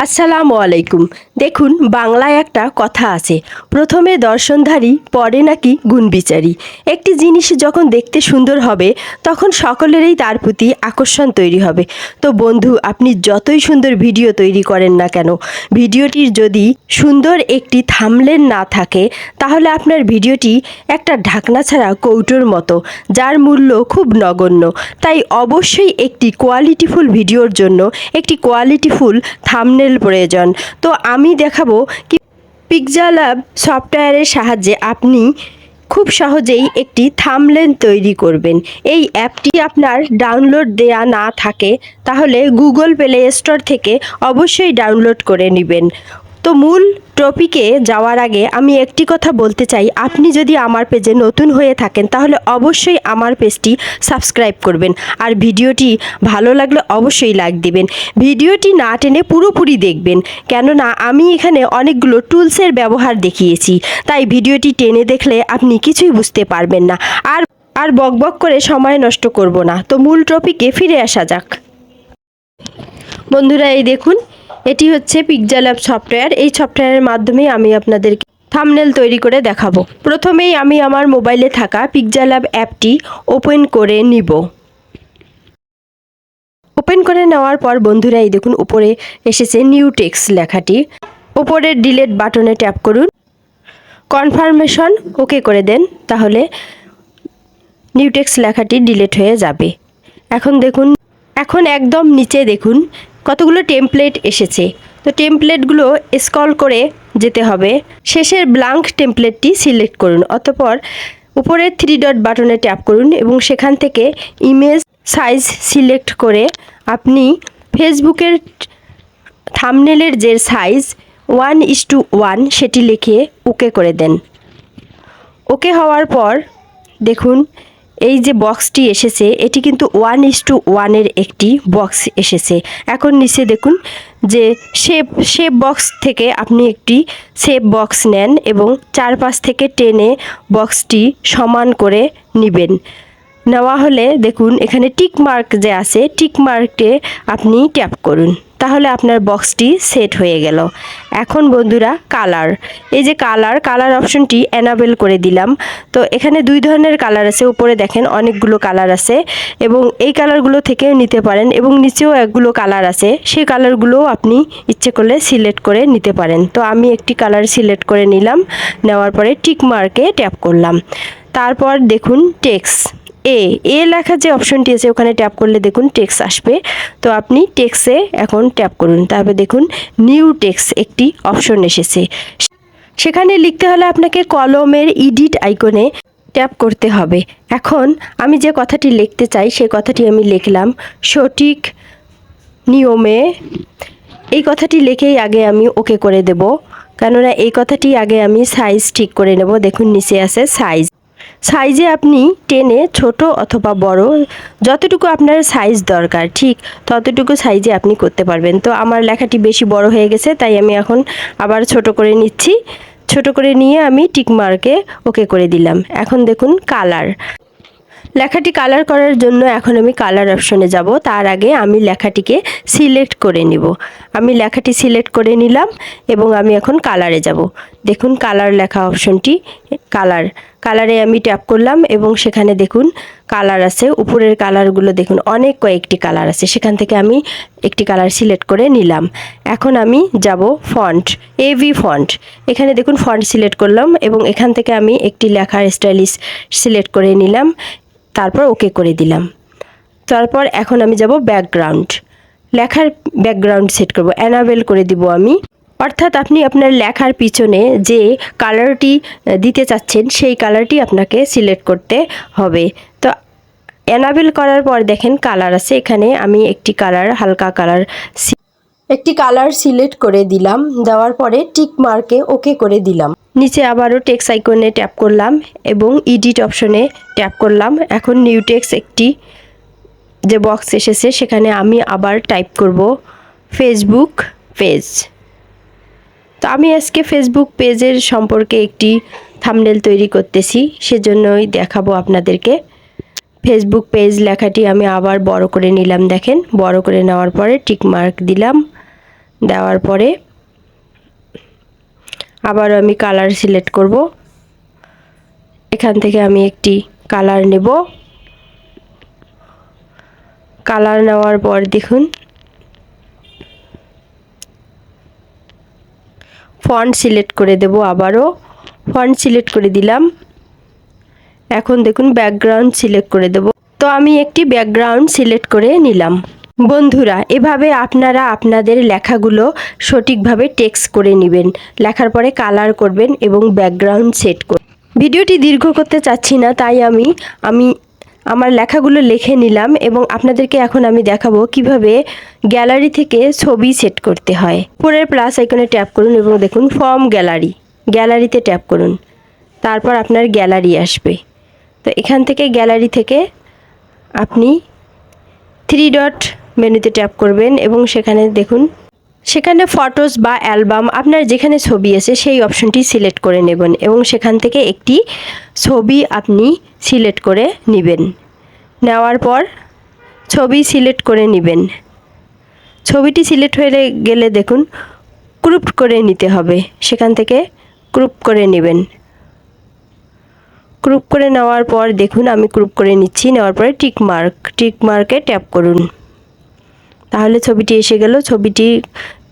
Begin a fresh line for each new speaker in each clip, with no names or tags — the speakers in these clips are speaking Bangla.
আসসালামু আলাইকুম। দেখুন, বাংলায় একটা কথা আছে, প্রথমে দর্শনধারী পরে নাকি গুণবিচারী। একটি জিনিস যখন দেখতে সুন্দর হবে তখন সকলেরই তার প্রতি আকর্ষণ তৈরি হবে। তো বন্ধু, আপনি যতই সুন্দর ভিডিও তৈরি করেন না কেন, ভিডিওটির যদি সুন্দর একটি থাম্বনেল না থাকে তাহলে আপনার ভিডিওটি একটা ঢাকনা ছাড়া কৌটোর মতো, যার মূল্য খুব নগণ্য। তাই অবশ্যই একটি কোয়ালিটিফুল ভিডিওর জন্য একটি কোয়ালিটিফুল থাম্বনেল প্রয়োজন। তো আমি দেখাবো কি পিক্সেলল্যাব সফটওয়্যারের সাহায্যে আপনি খুব সহজেই একটি থাম্বনেল তৈরি করবেন। এই অ্যাপটি আপনার ডাউনলোড দেয়া না থাকে তাহলে গুগল প্লে স্টোর থেকে অবশ্যই ডাউনলোড করে নেবেন। তো মূল টপিকে যাওয়ার আগে আমি একটি কথা বলতে চাই, আপনি যদি আমার পেজে নতুন হয়ে থাকেন তাহলে অবশ্যই আমার পেজটি সাবস্ক্রাইব করবেন, আর ভিডিওটি ভালো লাগলে অবশ্যই লাইক দিবেন। ভিডিওটি না টেনে পুরোপুরি দেখবেন, কেননা আমি এখানে অনেকগুলো টুলসের ব্যবহার দেখিয়েছি, তাই ভিডিওটি টেনে দেখলে আপনি কিছুই বুঝতে পারবেন না। আর বকবক করে সময় নষ্ট করব না। তো মূল টপিকে ফিরে আসা যাক। বন্ধুরা, এই দেখুন, এটি হচ্ছে পিক্সেলল্যাব সফটওয়্যার। এই সফটওয়্যারের মাধ্যমে আমি আপনাদেরকে থাম্বনেল তৈরি করে দেখাবো। প্রথমেই আমি আমার মোবাইলে থাকা পিক্সেলল্যাব অ্যাপটি ওপেন করে নিব। ওপেন করে নেওয়ার পর বন্ধুরা, এই দেখুন উপরে এসেছে নিউ টেক্সট লেখাটি। উপরের ডিলিট বাটনে ট্যাপ করুন, কনফার্মেশন ওকে করে দেন, তাহলে নিউ টেক্সট লেখাটি ডিলিট হয়ে যাবে। এখন একদম নিচে দেখুন কতগুলো টেমপ্লেট এসেছে। তো টেমপ্লেটগুলো স্ক্রল করে যেতে হবে, শেষের ব্ল্যাঙ্ক টেমপ্লেটটি সিলেক্ট করুন। অতঃপর উপরের 3 ডট বাটনে ট্যাপ করুন এবং সেখান থেকে ইমেজ সাইজ সিলেক্ট করে আপনি ফেসবুকের থাম্বনেলের যে সাইজ 1:1 সেটি লিখে ওকে করে দেন। ওকে হওয়ার পর দেখুন এই যে বক্সটি এসেছে এটি কিন্তু 1:1 একটি বক্স এসেছে। এখন নিচে দেখুন যে শেপ বক্স থেকে আপনি একটি শেপ বক্স নেন এবং চারপাশ থেকে টেনে বক্সটি সমান করে নেবেন। নেওয়া হলে দেখুন এখানে টিক মার্ক যে আছে, টিক মার্কে আপনি ট্যাপ করুন, তাহলে আপনার বক্সটি সেট হয়ে গেল। এখন বন্ধুরা, কালার, এই যে কালার অপশনটি এনাবেল করে দিলাম। তো এখানে 2 ধরনের কালার আছে, উপরে দেখেন অনেকগুলো কালার আছে এবং এই কালারগুলো থেকেও নিতে পারেন এবং নিচেও একগুলো কালার আছে, সেই কালারগুলোও আপনি ইচ্ছে করলে সিলেক্ট করে নিতে পারেন। তো আমি একটি কালার সিলেক্ট করে নিলাম, নেওয়ার পরে টিক মার্কে ট্যাপ করলাম। তারপর দেখুন টেক্সট এ লেখা যে অপশনটি আছে ওখানে ট্যাপ করলে দেখুন টেক্সট আসবে। তো আপনি টেক্সটে এখন ট্যাপ করুন, তারপর দেখুন নিউ টেক্সট একটি অপশন এসেছে। সেখানে লিখতে হলে আপনাকে কলমের এডিট আইকনে ট্যাপ করতে হবে। এখন আমি যে কথাটি লিখতে চাই সেই কথাটি আমি লিখলাম, সঠিক নিয়মে। এই কথাটি লিখেই আগে আমি ওকে করে দেব, কেননা এই কথাটি আগে আমি সাইজ ঠিক করে নেব। দেখুন নিচে আছে সাইজে আপনি টেনে ছোট অথবা বড় যতটুকু আপনার সাইজ দরকার ঠিক ততটুকু সাইজে আপনি করতে পারবেন। তো আমার লেখাটি বেশি বড় হয়ে গেছে, তাই আমি এখন আবার ছোট করে নিচ্ছি। ছোট করে নিয়ে আমি টিক মার্কে ওকে করে দিলাম। এখন দেখুন লেখাটি কালার করার জন্য এখন আমি কালার অপশনে যাব। তার আগে আমি লেখাটিকে সিলেক্ট করে নিব। আমি লেখাটি সিলেক্ট করে নিলাম এবং আমি এখন কালারে যাব। দেখুন কালার লেখা অপশনটি, কালারে আমি ট্যাপ করলাম এবং সেখানে দেখুন কালার আছে। উপরের কালারগুলো দেখুন অনেক কয়েকটি কালার আছে, সেখান থেকে আমি একটি কালার সিলেক্ট করে নিলাম। এখন আমি যাব ফন্ট, এভি ফন্ট। এখানে দেখুন ফন্ট সিলেক্ট করলাম এবং এখান থেকে আমি একটি লেখার স্টাইলিশ সিলেক্ট করে নিলাম, তারপর ওকে করে দিলাম। তারপর এখন আমি যাব ব্যাকগ্রাউন্ড, লেখার ব্যাকগ্রাউন্ড সেট করব, এনাবেল করে দিব আমি। অর্থাৎ আপনি আপনার লেখার পিছনে যে কালারটি দিতে চাচ্ছেন সেই কালারটি আপনাকে সিলেক্ট করতে হবে। তো এনাবেল করার পর দেখেন কালার আছে, এখানে আমি একটি হালকা কালার সিলেক্ট করে দিলাম। দেওয়ার পরে টিক মার্কে ওকে করে দিলাম। নিচে আবারও টেক্সট আইকনে ট্যাপ করলাম এবং এডিট অপশনে ট্যাপ করলাম। এখন নিউ টেক্সট একটি যে বক্স এসেছে সেখানে আমি আবার টাইপ করব ফেসবুক পেজ। তো আমি আজকে ফেসবুক পেজের সম্পর্কে একটি থাম্বনেল তৈরি করতেছি, সেজন্যই দেখাবো আপনাদেরকে। ফেসবুক পেজ লেখাটি আমি আবার বড় করে নিলাম, দেখেন বড় করে নেওয়ার পরে টিক মার্ক দিলাম। দেওয়ার পরে আবার আমি কালার সিলেক্ট করব। এখান থেকে আমি একটি কালার নেব। কালার নেওয়ার পর দেখুন ফন্ট সিলেক্ট করে দেব। আবারও ফন্ট সিলেক্ট করে দিলাম। এখন দেখুন ব্যাকগ্রাউন্ড সিলেক্ট করে দেব। তো আমি একটি ব্যাকগ্রাউন্ড সিলেক্ট করে নিলাম। বন্ধুরা, এভাবে আপনারা আপনাদের লেখাগুলো সঠিকভাবে টেক্সট করে নেবেন। লেখার পরে কালার করবেন এবং ব্যাকগ্রাউন্ড সেট করবেন। ভিডিওটি দীর্ঘ করতে চাচ্ছি না, তাই আমি আমার লেখাগুলো লিখে নিলাম এবং আপনাদেরকে এখন আমি দেখাবো কিভাবে গ্যালারি থেকে ছবি সেট করতে হয়। উপরের প্লাস আইকনে ট্যাপ করুন এবং দেখুন ফ্রম গ্যালারি, গ্যালারিতে ট্যাপ করুন। তারপর আপনার গ্যালারি আসবে। তো এখান থেকে গ্যালারি থেকে আপনি 3 ডট মেনুতে ট্যাপ করবেন এবং সেখানে দেখুন সেখানে ফটোস বা অ্যালবাম আপনার যেখানে ছবি আছে সেই অপশনটি সিলেক্ট করে নেবেন এবং সেখান থেকে একটি ছবি আপনি সিলেক্ট করে নেবেন। নেওয়ার পর ছবি সিলেক্ট করে নেবেন। ছবিটি সিলেক্ট হয়ে গেলে দেখুন ক্রপ করে নিতে হবে। সেখান থেকে ক্রপ করে নেবেন। ক্রপ করে নেওয়ার পর দেখুন আমি ক্রপ করে নিচ্ছি। নেওয়ার পরে টিক মার্কে ট্যাপ করুন। তাহলে ছবিটি এসে গেল। ছবিটি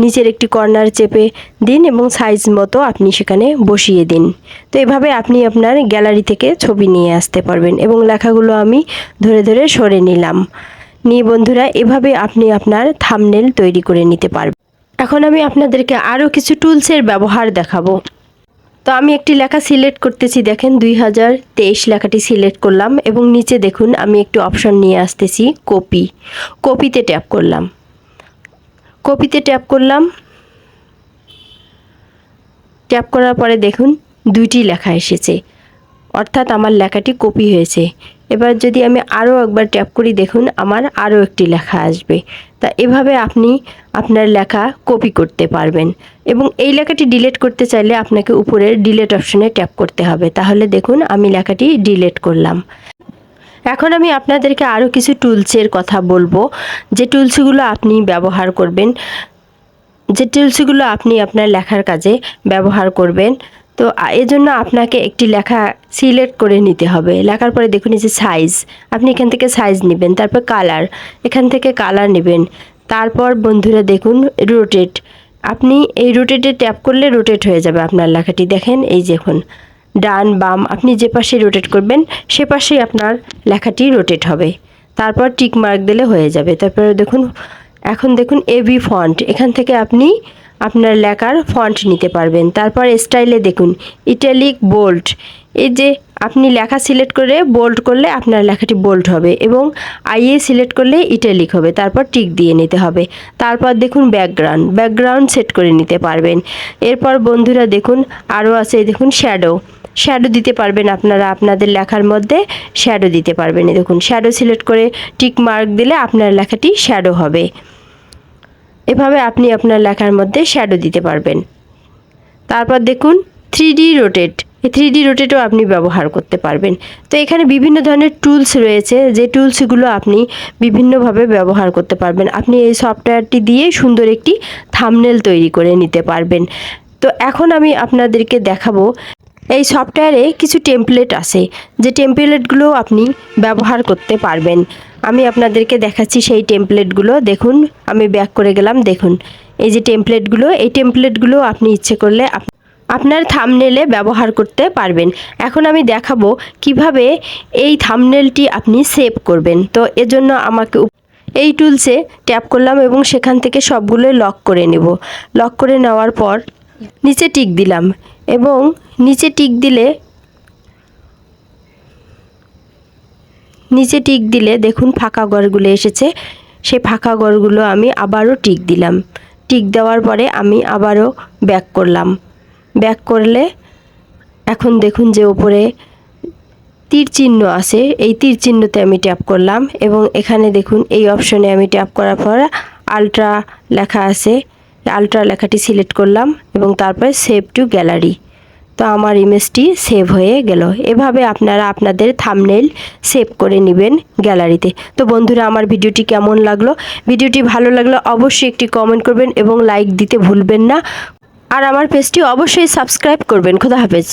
নিচের একটি কর্নার চেপে দিন এবং সাইজ মতো আপনি সেখানে বসিয়ে দিন। তো এভাবে আপনি আপনার গ্যালারি থেকে ছবি নিয়ে আসতে পারবেন এবং লেখাগুলো আমি ধরে ধরে সরে নিলাম। নিয়ে বন্ধুরা, এভাবে আপনি আপনার থাম্বনেল তৈরি করে নিতে পারবেন। এখন আমি আপনাদেরকে আরও কিছু টুলসের ব্যবহার দেখাবো। তো আমি একটি লেখা সিলেক্ট করতেছি। দেখেন 2023 লেখাটি সিলেক্ট করলাম এবং নিচে দেখুন আমি একটি অপশন নিয়ে আসতেছি কপিতে ট্যাপ করলাম। কপিতে ট্যাপ করলাম। ট্যাপ করার পরে দেখুন 2টি লেখা এসেছে, অর্থাৎ আমার লেখাটি কপি হয়েছে। এবার যদি আমি আরও একবার ট্যাপ করি দেখুন আমার আরও একটি লেখা আসবে। তা এভাবে আপনি আপনার লেখা কপি করতে পারবেন এবং এই লেখাটি ডিলিট করতে চাইলে আপনাকে উপরের ডিলিট অপশনে ট্যাপ করতে হবে। তাহলে দেখুন আমি লেখাটি ডিলিট করলাম। এখন আমি আপনাদেরকে আরও কিছু টুলসের কথা বলবো, যে টুলসগুলো আপনি ব্যবহার করবেন, যে টুলসগুলো আপনি আপনার লেখার কাজে ব্যবহার করবেন। তো এজন্য আপনাকে একটি লেখা সিলেক্ট করে নিতে হবে। লেখার পরে দেখুন এই যে সাইজ, আপনি এখান থেকে সাইজ নেবেন। তারপর কালার, এখান থেকে কালার নেবেন। তারপর বন্ধুরা দেখুন রোটেট, আপনি এই রোটেটে ট্যাপ করলে রোটেট হয়ে যাবে আপনার লেখাটি। দেখেন এই দেখুন ডান বাম আপনি যে পাশে রোটেট করবেন সে পাশেই আপনার লেখাটি রোটেট হবে। তারপর টিক মার্ক দিলে হয়ে যাবে। তারপরে দেখুন এখন দেখুন এবি ফন্ট, এখান থেকে আপনি আপনার লেখার ফন্ট নিতে পারবেন। তারপর স্টাইলে দেখুন ইটালিক বোল্ড, এই যে আপনি লেখা সিলেক্ট করে বোল্ড করলে আপনার লেখাটি বোল্ড হবে এবং আইএ সিলেক্ট করলে ইটালিক হবে। তারপর টিক দিয়ে নিতে হবে। তারপর দেখুন ব্যাকগ্রাউন্ড সেট করে নিতে পারবেন। এরপর বন্ধুরা দেখুন আরও আছে, দেখুন শ্যাডো দিতে পারবেন। আপনারা আপনাদের লেখার মধ্যে শ্যাডো দিতে পারবেন। দেখুন শ্যাডো সিলেক্ট করে টিক মার্ক দিলে আপনার লেখাটি শ্যাডো হবে। এভাবে আপনি আপনার লেখার মধ্যে শ্যাডো দিতে পারবেন। তারপর দেখুন 3D রোটেট, এই 3D রোটেটও আপনি ব্যবহার করতে পারবেন। তো এখানে বিভিন্ন ধরনের টুলস রয়েছে, যে টুলসগুলো আপনি বিভিন্নভাবে ব্যবহার করতে পারবেন। আপনি এই সফটওয়্যারটি দিয়ে সুন্দর একটি থাম্বনেল তৈরি করে নিতে পারবেন। তো এখন আমি আপনাদেরকে দেখাবো এই সফটওয়্যারে কিছু টেমপ্লেট আছে, যে টেমপ্লেটগুলো আপনি ব্যবহার করতে পারবেন। আমি আপনাদেরকে দেখাচ্ছি সেই টেমপ্লেটগুলো। দেখুন আমি ব্যাক করে গেলাম। দেখুন এই যে টেমপ্লেটগুলো, এই টেমপ্লেটগুলো আপনি ইচ্ছে করলে আপনার থাম্বনেলে ব্যবহার করতে পারবেন। এখন আমি দেখাবো কিভাবে এই থাম্বনেলটি আপনি সেভ করবেন। তো এজন্য আমাকে এই টুলসে ট্যাপ করলাম এবং সেখান থেকে সবগুলো লক করে নেব। লক করে নেওয়ার পর নিচে টিক দিলাম এবং নিচে টিক দিলে দেখুন ফাঁকা ঘরগুলো এসেছে। সেই ফাঁকা ঘরগুলো আমি আবারও টিক দিলাম। টিক দেওয়ার পরে আমি আবারও ব্যাক করলাম। ব্যাক করলে এখন দেখুন যে উপরে তীর চিহ্ন আছে, এই তীর চিহ্নতে আমি ট্যাপ করলাম এবং এখানে দেখুন এই অপশনে আমি ট্যাপ করার পর আলট্রা লেখা আছে, আলট্রা লেখাটি সিলেক্ট করলাম এবং তারপরে সেভ টু গ্যালারি। তো আমার ইমেজটি সেভ হয়ে গেল। এভাবে আপনারা আপনাদের থাম্বনেইল সেভ করে নেবেন গ্যালারিতে। তো বন্ধুরা, আমার ভিডিওটি কেমন লাগলো? ভিডিওটি ভালো লাগলে অবশ্যই একটি কমেন্ট করবেন এবং লাইক দিতে ভুলবেন না। আর আমার পেজটি অবশ্যই সাবস্ক্রাইব করবেন। খোদা হাফেজ।